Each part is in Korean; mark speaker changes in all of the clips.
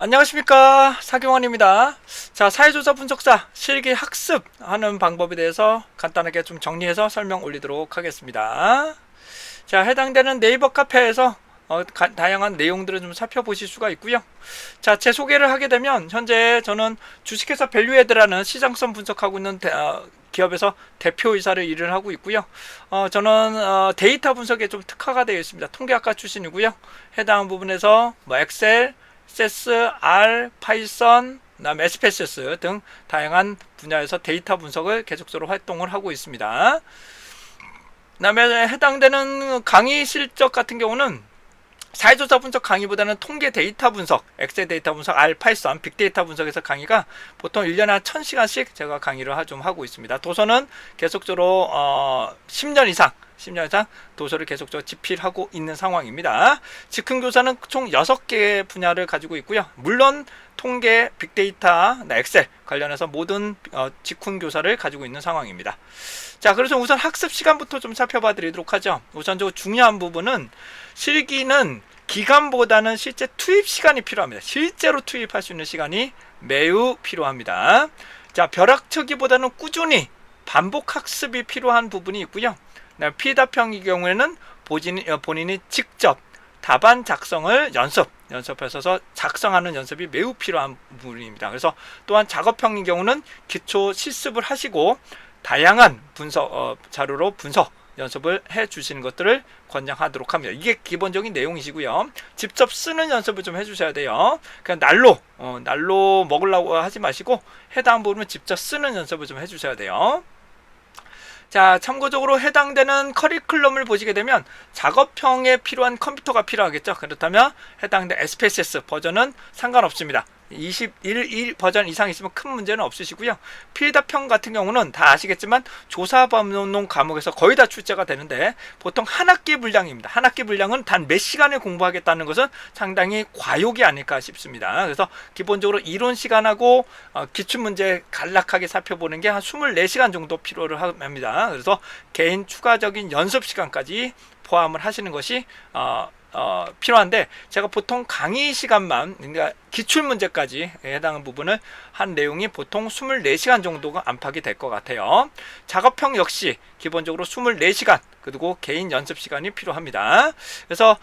Speaker 1: 안녕하십니까, 사경원입니다. 자, 사회조사 분석사 실기 학습하는 방법에 대해서 간단하게 좀 정리해서 설명 올리도록 하겠습니다. 자, 해당되는 네이버 카페에서 다양한 내용들을 좀 살펴보실 수가 있고요. 자, 제 소개를 하게 되면 현재 저는 주식회사 밸류에드라는 시장성 분석하고 있는 기업에서 대표이사를 일을 하고 있고요. 저는 데이터 분석에 좀 특화가 되어 있습니다. 통계학과 출신이고요. 해당 부분에서 뭐 엑셀, CS, R, 파이썬, 그다음에 SPSS 등 다양한 분야에서 데이터 분석을 계속적으로 활동을 하고 있습니다. 그다음에 해당되는 강의 실적 같은 경우는 사회조사 분석 강의보다는 통계 데이터 분석, 엑셀 데이터 분석, R, 파이썬, 빅데이터 분석에서 강의가 보통 1년에 한 1000시간씩 제가 강의를 좀 하고 있습니다. 도서는 계속적으로 10년 이상 도서를 계속적으로 집필하고 있는 상황입니다. 즉흥교사는 총 6개의 분야를 가지고 있고요. 물론 통계, 빅데이터, 엑셀 관련해서 모든 즉흥교사를 가지고 있는 상황입니다. 자, 그래서 우선 학습 시간부터 좀 살펴봐 드리도록 하죠. 우선적으로 중요한 부분은 실기는 기간보다는 실제 투입 시간이 필요합니다. 실제로 투입할 수 있는 시간이 매우 필요합니다. 자, 벼락치기보다는 꾸준히 반복 학습이 필요한 부분이 있고요. 피답형의 경우에는 본인이 직접 답안 작성을 연습해서 작성하는 연습이 매우 필요한 부분입니다. 그래서 또한 작업형의 경우는 기초 실습을 하시고 다양한 자료로 분석 연습을 해 주시는 것들을 권장하도록 합니다. 이게 기본적인 내용이시고요. 직접 쓰는 연습을 좀 해주셔야 돼요. 그냥 날로 먹으려고 하지 마시고 해당 부분은 직접 쓰는 연습을 좀 해주셔야 돼요. 자, 참고적으로 해당되는 커리큘럼을 보시게 되면 작업형에 필요한 컴퓨터가 필요하겠죠. 그렇다면 해당되는 SPSS 버전은 상관없습니다. 21 버전 이상 있으면 큰 문제는 없으시고요. 필답형 같은 경우는 다 아시겠지만 조사법논 과목에서 거의 다 출제가 되는데 보통 한 학기 분량입니다. 한 학기 분량은 단 몇 시간을 공부하겠다는 것은 상당히 과욕이 아닐까 싶습니다. 그래서 기본적으로 이론 시간하고 기출문제 간략하게 살펴보는 게 한 24시간 정도 필요를 합니다. 그래서 개인 추가적인 연습 시간까지 포함을 하시는 것이 필요한데 제가 보통 강의 시간만 그러니까 기출문제까지 해당하는 부분을 한 내용이 보통 24시간 정도가 안팎이 될 것 같아요. 작업형 역시 기본적으로 24시간 그리고 개인 연습 시간이 필요합니다. 그래서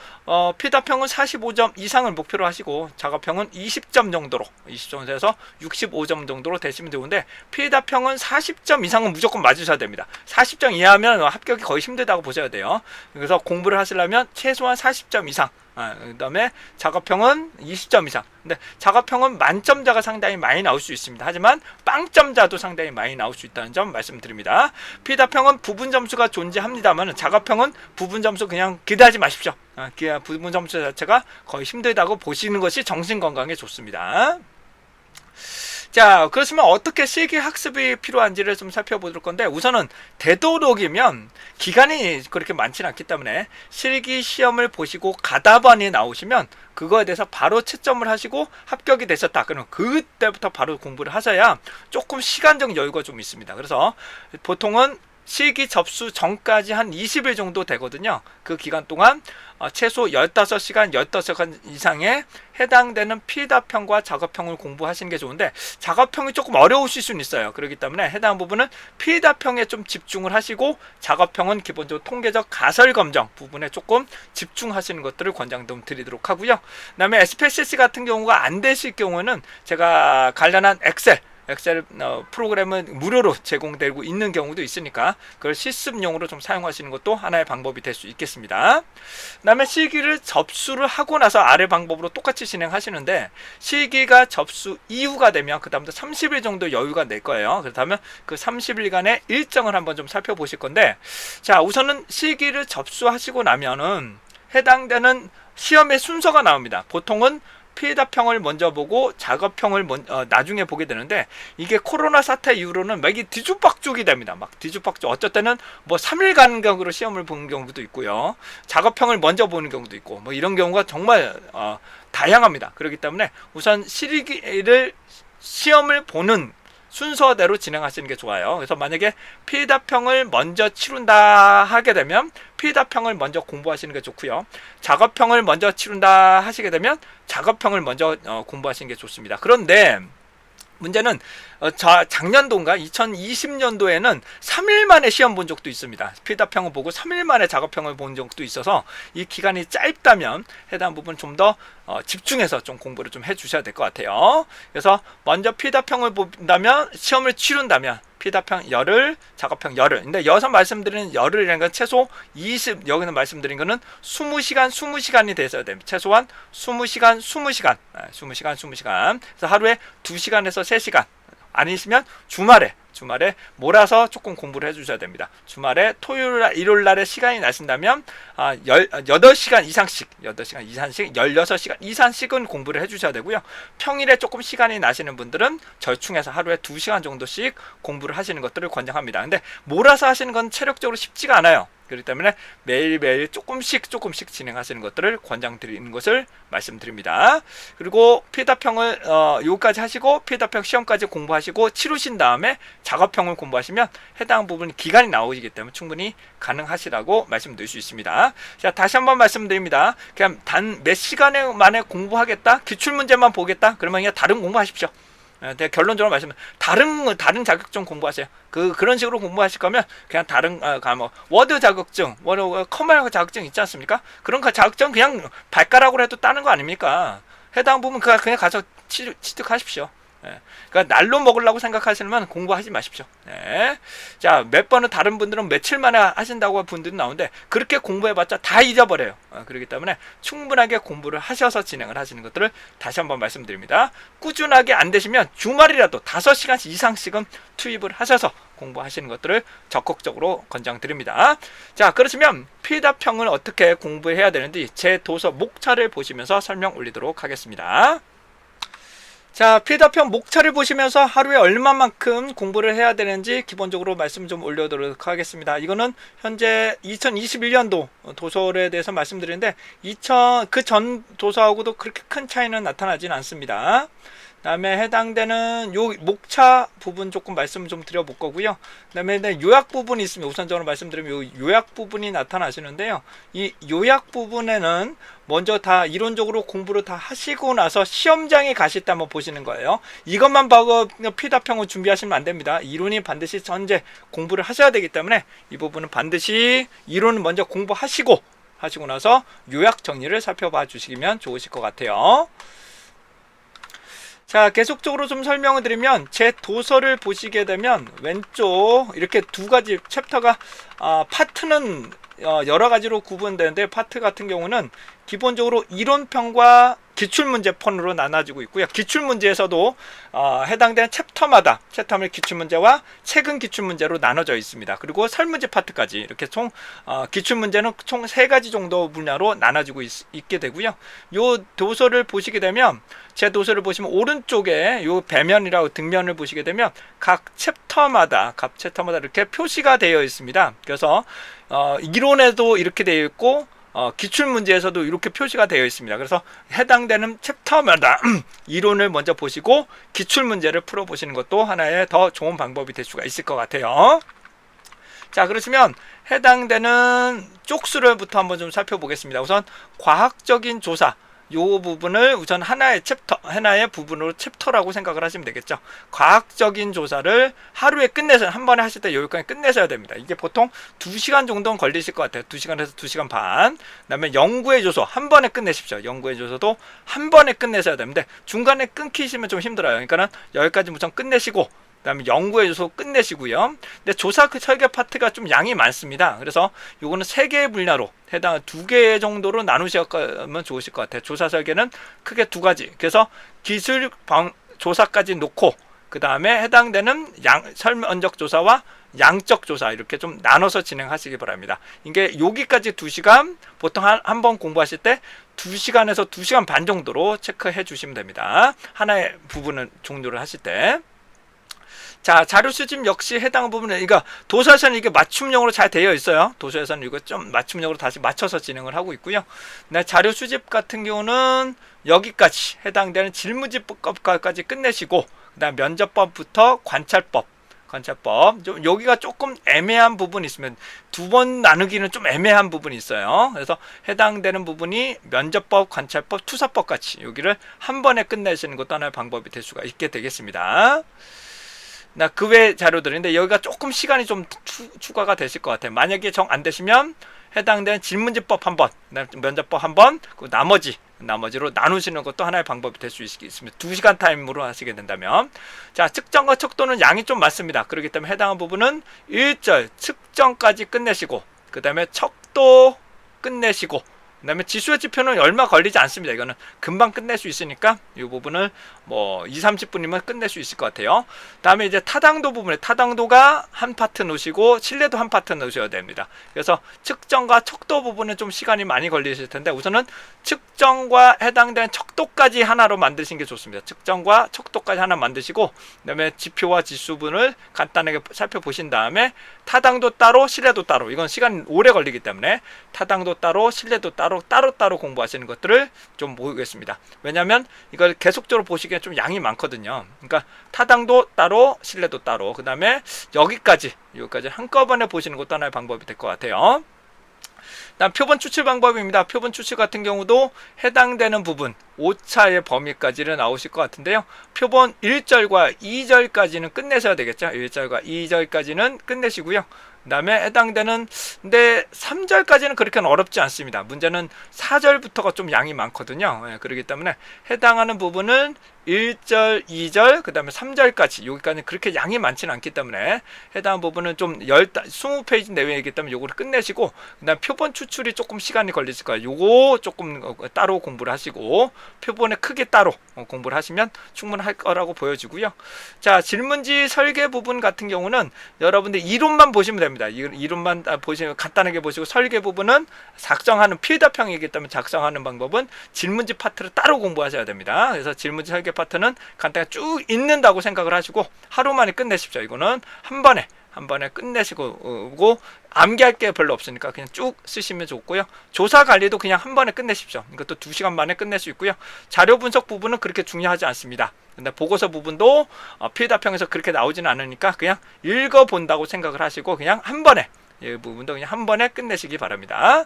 Speaker 1: 필답형은 45점 이상을 목표로 하시고 작업형은 20점 정도로 20점에서 65점 정도로 되시면 되는데 필답형은 40점 이상은 무조건 맞으셔야 됩니다. 40점 이하면 합격이 거의 힘들다고 보셔야 돼요. 그래서 공부를 하시려면 최소한 40점 이상 그 다음에 작업형은 20점 이상. 근데 작업형은 만점자가 상당히 많이 나올 수 있습니다. 하지만 빵점자도 상당히 많이 나올 수 있다는 점 말씀드립니다. 피답형은 부분 점수가 존재합니다만 작업형은 부분 점수 그냥 기대하지 마십시오. 부분 점수 자체가 거의 힘들다고 보시는 것이 정신건강에 좋습니다. 자, 그렇지만 어떻게 실기 학습이 필요한지를 좀 살펴보도록 건데 우선은 되도록이면 기간이 그렇게 많지는 않기 때문에 실기 시험을 보시고 가답안이 나오시면 그거에 대해서 바로 채점을 하시고 합격이 되셨다. 그러면 그때부터 바로 공부를 하셔야 조금 시간적 여유가 좀 있습니다. 그래서 보통은 실기 접수 전까지 한 20일 정도 되거든요. 그 기간 동안 최소 15시간, 15시간 이상의 해당되는 필답형과 작업형을 공부하시는 게 좋은데 작업형이 조금 어려우실 수는 있어요. 그렇기 때문에 해당 부분은 필답형에 좀 집중을 하시고 작업형은 기본적으로 통계적 가설 검정 부분에 조금 집중하시는 것들을 권장 좀 드리도록 하고요. 그 다음에 SPSS 같은 경우가 안 되실 경우는 제가 관련한 엑셀 프로그램은 무료로 제공되고 있는 경우도 있으니까 그걸 실습용으로 좀 사용하시는 것도 하나의 방법이 될 수 있겠습니다. 그 다음에 실기를 접수를 하고 나서 아래 방법으로 똑같이 진행하시는데 실기가 접수 이후가 되면 그 다음부터 30일 정도 여유가 될 거예요. 그렇다면 그 30일간의 일정을 한번 좀 살펴보실 건데 자, 우선은 실기를 접수하시고 나면은 해당되는 시험의 순서가 나옵니다. 보통은 필답형을 먼저 보고 작업형을 나중에 보게 되는데 이게 코로나 사태 이후로는 막 이게 뒤죽박죽이 됩니다. 막 뒤죽박죽. 어쩔 때는 뭐 3일 간격으로 시험을 보는 경우도 있고요. 작업형을 먼저 보는 경우도 있고 뭐 이런 경우가 정말 다양합니다. 그렇기 때문에 우선 시험을 보는 순서대로 진행하시는 게 좋아요. 그래서 만약에 피해답형을 먼저 치룬다 하게 되면 피해답형을 먼저 공부하시는 게 좋고요. 작업형을 먼저 치룬다 하시게 되면 작업형을 먼저 공부하시는 게 좋습니다. 그런데 문제는 작년도인가 2020년도에는 3일 만에 시험 본 적도 있습니다. 피해답형을 보고 3일 만에 작업형을 본 적도 있어서 이 기간이 짧다면 해당 부분 좀 더 집중해서 좀 공부를 좀 해주셔야 될 것 같아요. 그래서 먼저 피해답형을 본다면 시험을 치룬다면 피해답형 열흘, 작업형 열흘. 근데 여기서 말씀드리는 열흘이라는 건 최소 20, 여기는 말씀드린 거는 20시간, 20시간이 돼야 됩니다. 최소한 20시간, 20시간. 20시간, 20시간. 그래서 하루에 2시간에서 3시간. 아니시면 주말에 몰아서 조금 공부를 해주셔야 됩니다. 주말에 토요일, 일요일 날에 시간이 나신다면 8시간 이상씩 16시간 이상씩은 공부를 해주셔야 되고요. 평일에 조금 시간이 나시는 분들은 절충해서 하루에 2시간 정도씩 공부를 하시는 것들을 권장합니다. 근데 몰아서 하시는 건 체력적으로 쉽지가 않아요. 그렇기 때문에 매일매일 조금씩 진행하시는 것들을 권장드리는 것을 말씀드립니다. 그리고 피해답형을 요까지 하시고 피해답형 시험까지 공부하시고 치루신 다음에 작업형을 공부하시면 해당 부분 기간이 나오기 때문에 충분히 가능하시라고 말씀드릴 수 있습니다. 자, 다시 한번 말씀드립니다. 그냥 단 몇 시간 만에 공부하겠다, 기출문제만 보겠다, 그러면 그냥 다른 공부하십시오. 결론적으로 말씀드리면 다른 자격증 공부하세요. 그런 식으로 공부하실 거면 그냥 다른 뭐 워드 자격증, 커먼 자격증 있지 않습니까? 그런 자격증 그냥 발가락으로 해도 따는 거 아닙니까? 해당 부분 그냥 가서 취득하십시오. 그러니까 날로 먹으려고 생각하시면 공부하지 마십시오. 자, 몇 번은 다른 분들은 며칠 만에 하신다고 분들이 나오는데 그렇게 공부해봤자 다 잊어버려요. 그렇기 때문에 충분하게 공부를 하셔서 진행을 하시는 것들을 다시 한번 말씀드립니다. 꾸준하게 안 되시면 주말이라도 5시간씩 이상씩은 투입을 하셔서 공부하시는 것들을 적극적으로 권장드립니다. 자, 그렇다면 피해답형을 어떻게 공부해야 되는지 제 도서 목차를 보시면서 설명 올리도록 하겠습니다. 자, 피해답형 목차를 보시면서 하루에 얼마만큼 공부를 해야 되는지 기본적으로 말씀 좀 올려드리도록 하겠습니다. 이거는 현재 2021년도 도서에 대해서 말씀드리는데 그 전 도서하고도 그렇게 큰 차이는 나타나진 않습니다. 다음에 해당되는 요 목차 부분 조금 말씀 좀 드려볼 거고요. 그다음에 요약 부분이 있습니다. 우선적으로 말씀드리면 요 요약 부분이 나타나시는데요. 이 요약 부분에는 먼저 다 이론적으로 공부를 다 하시고 나서 시험장에 가실 때 한번 보시는 거예요. 이것만 보고 피해답형을 준비하시면 안 됩니다. 이론이 반드시 전제 공부를 하셔야 되기 때문에 이 부분은 반드시 이론을 먼저 공부하시고 나서 요약 정리를 살펴봐 주시면 좋으실 것 같아요. 자, 계속적으로 좀 설명을 드리면 제 도서를 보시게 되면 왼쪽 이렇게 두 가지 챕터가 파트는 여러 가지로 구분되는데 파트 같은 경우는 기본적으로 이론편과 기출문제편으로 나눠지고 있고요. 기출문제에서도 해당되는 챕터마다 기출문제와 최근 기출문제로 나눠져 있습니다. 그리고 설문지 파트까지 이렇게 총 기출문제는 총 3가지 정도 분야로 나눠지고 있게 되고요. 요 도서를 보시게 되면 제 도서를 보시면 오른쪽에 요 배면이라고 뒷면을 보시게 되면 각 챕터마다 이렇게 표시가 되어 있습니다. 그래서 이론에도 이렇게 되어 있고 기출문제에서도 이렇게 표시가 되어 있습니다. 그래서 해당되는 챕터마다 이론을 먼저 보시고 기출문제를 풀어보시는 것도 하나의 더 좋은 방법이 될 수가 있을 것 같아요. 자, 그렇다면 해당되는 쪽수를부터 한번 좀 살펴보겠습니다. 우선 과학적인 조사, 요 부분을 우선 하나의 부분으로 챕터라고 생각을 하시면 되겠죠. 과학적인 조사를 하루에 끝내서 한 번에 하실 때 여기까지 끝내셔야 됩니다. 이게 보통 2시간 정도는 걸리실 것 같아요. 2시간에서 2시간 반. 그다음에 연구의 조서 한 번에 끝내십시오. 연구의 조서도 한 번에 끝내셔야 되는데 중간에 끊기시면 좀 힘들어요. 그러니까는 여기까지 우선 끝내시고 그다음에 연구의 조서 끝내시고요. 근데 조사 설계 파트가 좀 양이 많습니다. 그래서 요거는 3개의 분야로 해당 2개 정도로 나누시면 좋으실 것 같아요. 조사 설계는 크게 2가지. 그래서 기술 조사까지 놓고 그 다음에 해당되는 설문적 조사와 양적 조사 이렇게 좀 나눠서 진행하시기 바랍니다. 이게 여기까지 2시간, 보통 한 번 공부하실 때 2시간에서 2시간 반 정도로 체크해 주시면 됩니다. 하나의 부분을 종료를 하실 때. 자, 자료 수집 역시 해당 부분에, 그러니까 도서에서는 이게 맞춤형으로 잘 되어 있어요. 도서에서는 이거 좀 맞춤형으로 다시 맞춰서 진행을 하고 있고요. 네, 자료 수집 같은 경우는 여기까지 해당되는 질문지법까지 끝내시고 그다음 면접법부터 관찰법 좀 여기가 조금 애매한 부분이 있으면 두 번 나누기는 좀 애매한 부분이 있어요. 그래서 해당되는 부분이 면접법, 관찰법, 투사법 같이 여기를 한 번에 끝내시는 것도 하나의 방법이 될 수가 있게 되겠습니다. 나 그 외 자료들인데 여기가 조금 시간이 좀 추가가 되실 것 같아요. 만약에 정 안 되시면 해당되는 질문지법 한번, 면접법 한번, 그 나머지로 나누시는 것도 하나의 방법이 될 수 있습니다. 2시간 타임으로 하시게 된다면. 자, 측정과 척도는 양이 좀 많습니다. 그렇기 때문에 해당한 부분은 1절 측정까지 끝내시고, 그 다음에 척도 끝내시고, 그 다음에 지수의 지표는 얼마 걸리지 않습니다. 이거는 금방 끝낼 수 있으니까 이 부분을 뭐 20-30분이면 끝낼 수 있을 것 같아요. 다음에 이제 타당도 부분에 타당도가 한 파트 놓으시고 신뢰도 한 파트 놓으셔야 됩니다. 그래서 측정과 척도 부분은 좀 시간이 많이 걸리실 텐데 우선은 측정과 해당되는 척도까지 하나로 만드시는 게 좋습니다. 측정과 척도까지 하나 만드시고 그 다음에 지표와 지수분을 간단하게 살펴보신 다음에 타당도 따로 신뢰도 따로, 이건 시간이 오래 걸리기 때문에 타당도 따로 신뢰도 따로 공부하시는 것들을 좀 보겠습니다. 왜냐하면 이걸 계속적으로 보시기엔 좀 양이 많거든요. 그러니까 타당도 따로 신뢰도 따로, 그 다음에 여기까지 한꺼번에 보시는 것도 하나의 방법이 될 것 같아요. 다음 표본 추출 방법입니다. 표본 추출 같은 경우도 해당되는 부분 오차의 범위까지는 나오실 것 같은데요. 표본 1절과 2절까지는 끝내셔야 되겠죠. 1절과 2절까지는 끝내시고요. 그 다음에 해당되는 근데 3절까지는 그렇게는 어렵지 않습니다. 문제는 4절부터가 좀 양이 많거든요. 그렇기 때문에 해당하는 부분은 1절, 2절, 그 다음에 3절까지 여기까지는 그렇게 양이 많지는 않기 때문에 해당 부분은 좀 20페이지 내외이기 때문에 요거를 끝내시고 그 다음 표본 추출이 조금 시간이 걸리실 거예요. 요거 조금 따로 공부를 하시고 표본의 크기 따로 공부를 하시면 충분할 거라고 보여지고요. 자, 질문지 설계 부분 같은 경우는 여러분들 이론만 보시면 됩니다. 이론만 보시면 간단하게 보시고 설계 부분은 작성하는 필답형이기 때문에 작성하는 방법은 질문지 파트를 따로 공부하셔야 됩니다. 그래서 질문지 설계 파트는 간단하게 쭉 읽는다고 생각을 하시고 하루 만에 끝내십시오. 이거는 한 번에 끝내시고 암기할 게 별로 없으니까 그냥 쭉 쓰시면 좋고요. 조사 관리도 그냥 한 번에 끝내십시오. 이것도 2시간 만에 끝낼 수 있고요. 자료 분석 부분은 그렇게 중요하지 않습니다. 근데 보고서 부분도 필답형에서 그렇게 나오지는 않으니까 그냥 읽어본다고 생각을 하시고 그냥 한 번에 이 부분도 그냥 한 번에 끝내시기 바랍니다.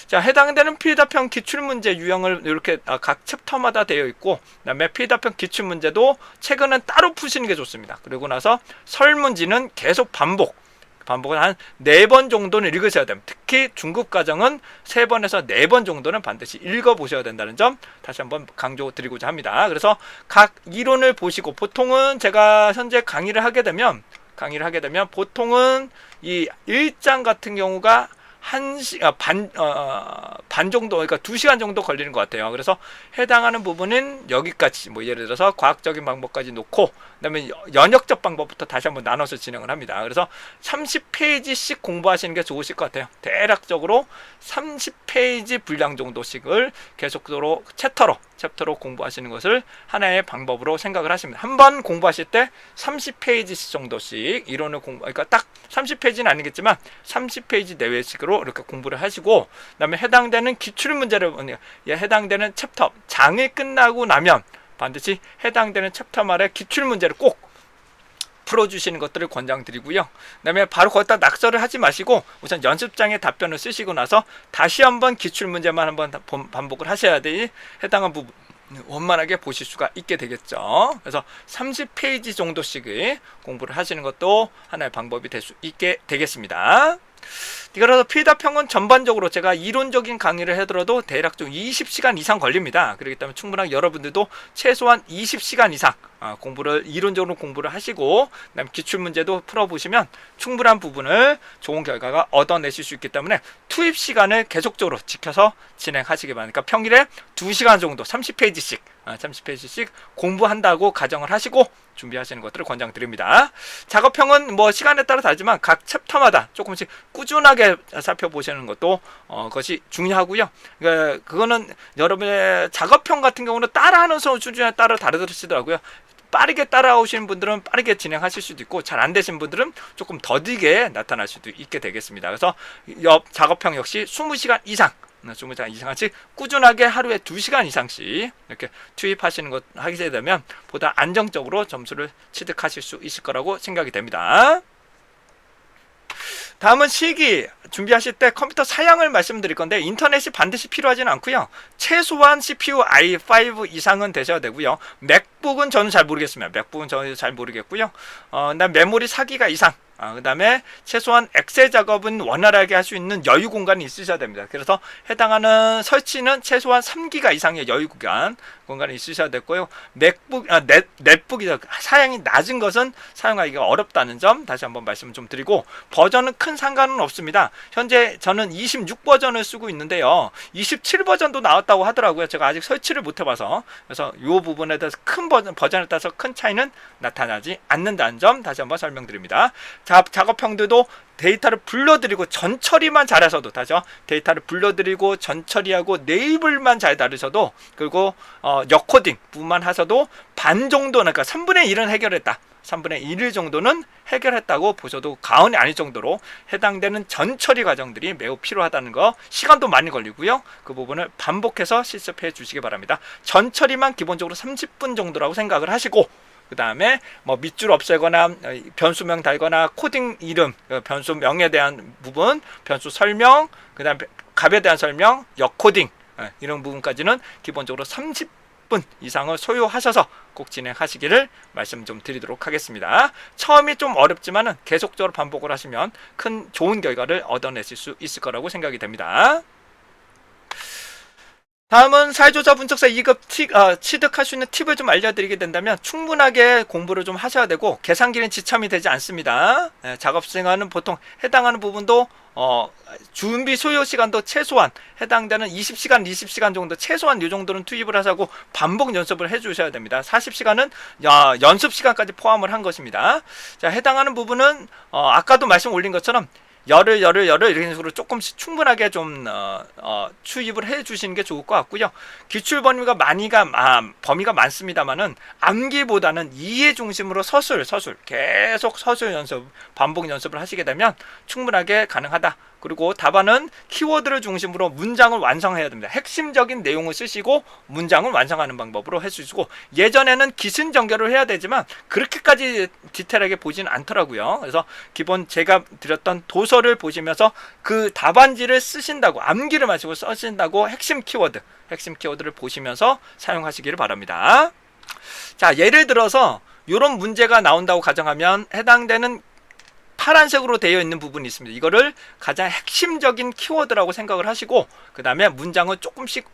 Speaker 1: 자, 해당되는 필답형 기출문제 유형을 이렇게 각 챕터마다 되어 있고 그 다음에 필답형 기출문제도 최근은 따로 푸시는 게 좋습니다. 그리고 나서 설문지는 계속 반복을 한 4번 정도는 읽으셔야 됩니다. 특히 중급과정은 3번에서 4번 정도는 반드시 읽어보셔야 된다는 점 다시 한번 강조드리고자 합니다. 그래서 각 이론을 보시고 보통은 제가 현재 강의를 하게 되면 보통은 이 1장 같은 경우가 반 정도, 그러니까 2시간 정도 걸리는 것 같아요. 그래서 해당하는 부분은 여기까지, 뭐 예를 들어서 과학적인 방법까지 놓고, 그 다음에 연역적 방법부터 다시 한번 나눠서 진행을 합니다. 그래서 30페이지씩 공부하시는 게 좋으실 것 같아요. 대략적으로 30페이지 분량 정도씩을 계속적으로 챕터로 공부하시는 것을 하나의 방법으로 생각을 하십니다. 한 번 공부하실 때 30페이지씩 정도씩 이론을 그러니까 딱 30페이지는 아니겠지만 30페이지 내외식으로 이렇게 공부를 하시고 그다음에 해당되는 기출문제를 해당되는 챕터 장이 끝나고 나면 반드시 해당되는 챕터 말에 기출문제를 꼭 풀어주시는 것들을 권장드리고요. 그 다음에 바로 거기다 낙서를 하지 마시고 우선 연습장에 답변을 쓰시고 나서 다시 한번 기출문제만 한번 반복을 하셔야 되니 해당한 부분 원만하게 보실 수가 있게 되겠죠. 그래서 30페이지 정도씩의 공부를 하시는 것도 하나의 방법이 될 수 있게 되겠습니다. 그래서 필답형은 전반적으로 제가 이론적인 강의를 하더라도 대략 좀 20시간 이상 걸립니다. 그렇기 때문에 충분하게 여러분들도 최소한 20시간 이상 이론적으로 공부를 하시고 그다음에 기출문제도 풀어보시면 충분한 부분을 좋은 결과가 얻어내실 수 있기 때문에 투입 시간을 계속적으로 지켜서 진행하시기 바랍니다. 그러니까 평일에 2시간 정도 30페이지씩 공부한다고 가정을 하시고 준비하시는 것들을 권장드립니다. 작업형은 뭐 시간에 따라 다르지만 각 챕터마다 조금씩 꾸준하게 살펴보시는 것도 것이 중요하고요. 그러니까 그거는 여러분의 작업형 같은 경우는 따라하는 수준에 따라 다르시더라고요. 빠르게 따라오시는 분들은 빠르게 진행하실 수도 있고 잘 안 되신 분들은 조금 더디게 나타날 수도 있게 되겠습니다. 그래서 작업형 역시 20시간 이상 20장 이상씩 꾸준하게 하루에 2시간 이상씩 이렇게 투입하시는 것 하게 되면 보다 안정적으로 점수를 취득하실 수 있을 거라고 생각이 됩니다. 다음은 실기 준비하실 때 컴퓨터 사양을 말씀드릴 건데, 인터넷이 반드시 필요하지는 않고요. 최소한 CPU i5 이상은 되셔야 되고요. 맥북은 저는 잘 모르겠습니다. 맥북은 저는 잘 모르겠고요. 그다음 메모리 4기가 이상, 그 다음에 최소한 엑셀 작업은 원활하게 할 수 있는 여유 공간이 있으셔야 됩니다. 그래서 해당하는 설치는 최소한 3기가 이상의 여유 공간이 있으셔야 됐고요. 넷북이 사양이 낮은 것은 사용하기가 어렵다는 점 다시 한번 말씀 좀 드리고, 버전은 큰 상관은 없습니다. 현재 저는 26 버전을 쓰고 있는데요. 27 버전도 나왔다고 하더라고요. 제가 아직 설치를 못 해봐서. 그래서 이 부분에 대해서 큰 버전에 따라서 큰 차이는 나타나지 않는다는 점 다시 한번 설명드립니다. 작업형들도 데이터를 불러들이고 전처리만 잘하셔도, 다죠? 데이터를 불러들이고 전처리하고 네이블만 잘 다루셔도, 그리고 역코딩 부분만 하셔도 반 정도는, 그러니까 3분의 1은 해결했다, 3분의 1 정도는 해결했다고 보셔도 과언이 아닐 정도로 해당되는 전처리 과정들이 매우 필요하다는 거, 시간도 많이 걸리고요. 그 부분을 반복해서 실습해 주시기 바랍니다. 전처리만 기본적으로 30분 정도라고 생각을 하시고, 그 다음에 뭐 밑줄 없애거나 변수명 달거나 코딩 이름, 변수명에 대한 부분, 변수 설명, 그 다음에 값에 대한 설명, 역코딩, 이런 부분까지는 기본적으로 30분 이상을 소요하셔서 꼭 진행하시기를 말씀 좀 드리도록 하겠습니다. 처음이 좀 어렵지만은 계속적으로 반복을 하시면 큰 좋은 결과를 얻어내실 수 있을 거라고 생각이 됩니다. 다음은 사회조사 분석사 2급 취득할 수 있는 팁을 좀 알려드리게 된다면, 충분하게 공부를 좀 하셔야 되고 계산기는 지참이 되지 않습니다. 작업 시간은 보통 해당하는 부분도 준비 소요 시간도 최소한 해당되는 20시간, 20시간 정도, 최소한 이 정도는 투입을 하자고 반복 연습을 해 주셔야 됩니다. 40시간은 연습 시간까지 포함을 한 것입니다. 자, 해당하는 부분은 아까도 말씀 올린 것처럼 열을 이런 식으로 조금씩 충분하게 좀 추입을 해 주시는 게 좋을 것 같고요. 기출 범위가 많습니다만은 암기보다는 이해 중심으로 서술 계속 서술 연습, 반복 연습을 하시게 되면 충분하게 가능하다. 그리고 답안은 키워드를 중심으로 문장을 완성해야 됩니다. 핵심적인 내용을 쓰시고 문장을 완성하는 방법으로 해주시고, 예전에는 기승전결을 해야 되지만 그렇게까지 디테일하게 보지는 않더라고요. 그래서 기본 제가 드렸던 도서를 보시면서 그 답안지를 쓰신다고, 암기를 마시고 쓰신다고 핵심 키워드를 보시면서 사용하시기를 바랍니다. 자, 예를 들어서 이런 문제가 나온다고 가정하면 해당되는 파란색으로 되어 있는 부분이 있습니다. 이거를 가장 핵심적인 키워드라고 생각을 하시고, 그 다음에 문장을 조금씩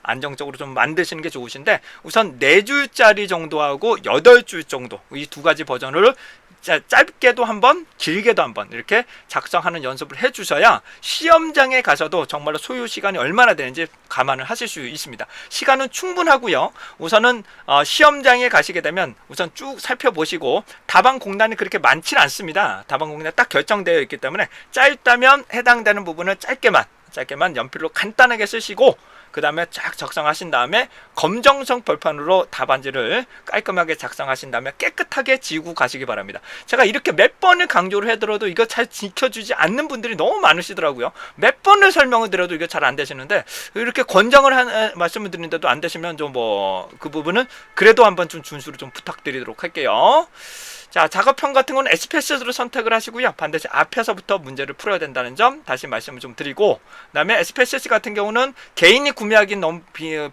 Speaker 1: 안정적으로 좀 만드시는 게 좋으신데, 우선 4줄짜리 정도하고 8줄 정도, 이 두 가지 버전을 짧게도 한번 길게도 한번 이렇게 작성하는 연습을 해 주셔야 시험장에 가셔도 정말로 소요 시간이 얼마나 되는지 감안을 하실 수 있습니다. 시간은 충분하고요. 우선은 시험장에 가시게 되면 우선 쭉 살펴보시고, 답안 공란이 그렇게 많지는 않습니다. 답안 공란이 딱 결정되어 있기 때문에 짧다면 해당되는 부분을 짧게만 연필로 간단하게 쓰시고, 그 다음에 쫙 작성하신 다음에 검정색 벌판으로 답안지를 깔끔하게 작성하신 다음에 깨끗하게 지우고 가시기 바랍니다. 제가 이렇게 몇 번을 강조를 해드려도 이거 잘 지켜주지 않는 분들이 너무 많으시더라고요. 몇 번을 설명을 드려도 이거 잘 안 되시는데, 이렇게 권장을 말씀을 드리는데도 안 되시면 좀 그 부분은 그래도 한번 좀 준수를 좀 부탁드리도록 할게요. 자, 작업형 같은 건 SPSS로 선택을 하시고요. 반드시 앞에서부터 문제를 풀어야 된다는 점 다시 말씀을 좀 드리고, 그 다음에 SPSS 같은 경우는 개인이 구매하기는 너무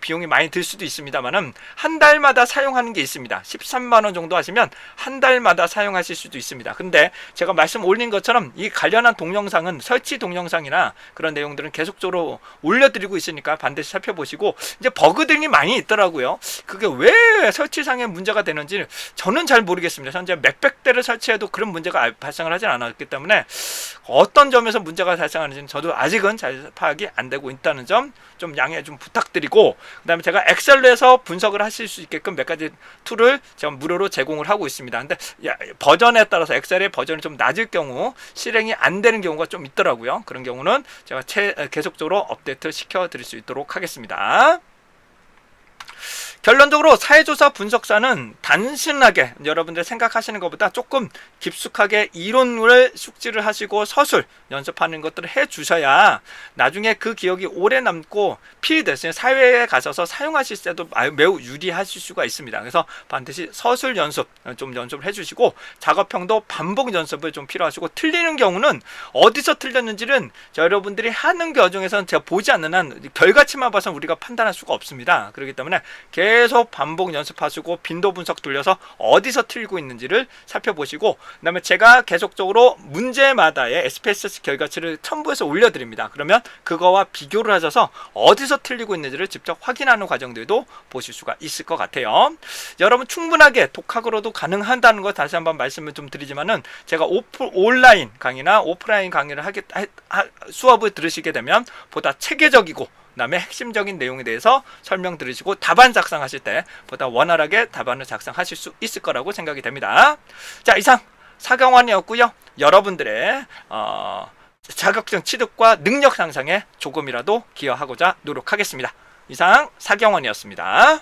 Speaker 1: 비용이 많이 들 수도 있습니다만은 한 달마다 사용하는 게 있습니다. 13만원 정도 하시면 한 달마다 사용하실 수도 있습니다. 근데 제가 말씀 올린 것처럼 이 관련한 동영상은, 설치 동영상이나 그런 내용들은 계속적으로 올려드리고 있으니까 반드시 살펴보시고, 이제 버그들이 많이 있더라고요. 그게 왜 설치상에 문제가 되는지 저는 잘 모르겠습니다. 현재 몇백 대를 설치해도 그런 문제가 발생을 하진 않았기 때문에 어떤 점에서 문제가 발생하는지는 저도 아직은 잘 파악이 안 되고 있다는 점 좀 양해 좀 부탁드리고, 그 다음에 제가 엑셀에서 분석을 하실 수 있게끔 몇 가지 툴을 제가 무료로 제공을 하고 있습니다. 근데 버전에 따라서 엑셀의 버전이 좀 낮을 경우 실행이 안 되는 경우가 좀 있더라고요. 그런 경우는 제가 계속적으로 업데이트 시켜 드릴 수 있도록 하겠습니다. 결론적으로 사회조사 분석사는 단순하게 여러분들 생각하시는 것보다 조금 깊숙하게 이론을 숙지를 하시고 서술 연습하는 것들을 해 주셔야 나중에 그 기억이 오래 남고 필드, 사회에 가셔서 사용하실 때도 매우 유리하실 수가 있습니다. 그래서 반드시 서술 연습 좀 연습을 해주시고 작업형도 반복 연습을 좀 필요하시고, 틀리는 경우는 어디서 틀렸는지는 여러분들이 하는 과정에서는 제가 보지 않는 한 결과치만 봐서 우리가 판단할 수가 없습니다. 그렇기 때문에 계속 반복 연습하시고 빈도 분석 돌려서 어디서 틀리고 있는지를 살펴보시고, 그 다음에 제가 계속적으로 문제마다의 SPSS 결과치를 첨부해서 올려드립니다. 그러면 그거와 비교를 하셔서 어디서 틀리고 있는지를 직접 확인하는 과정들도 보실 수가 있을 것 같아요. 여러분 충분하게 독학으로도 가능하다는 거 다시 한번 말씀을 좀 드리지만은, 제가 온라인 강의나 오프라인 강의를 수업을 들으시게 되면 보다 체계적이고 그다음에 핵심적인 내용에 대해서 설명 들으시고 답안 작성하실 때 보다 원활하게 답안을 작성하실 수 있을 거라고 생각이 됩니다. 자, 이상 사경환이었고요. 여러분들의 자격증 취득과 능력 향상에 조금이라도 기여하고자 노력하겠습니다. 이상 사경환이었습니다.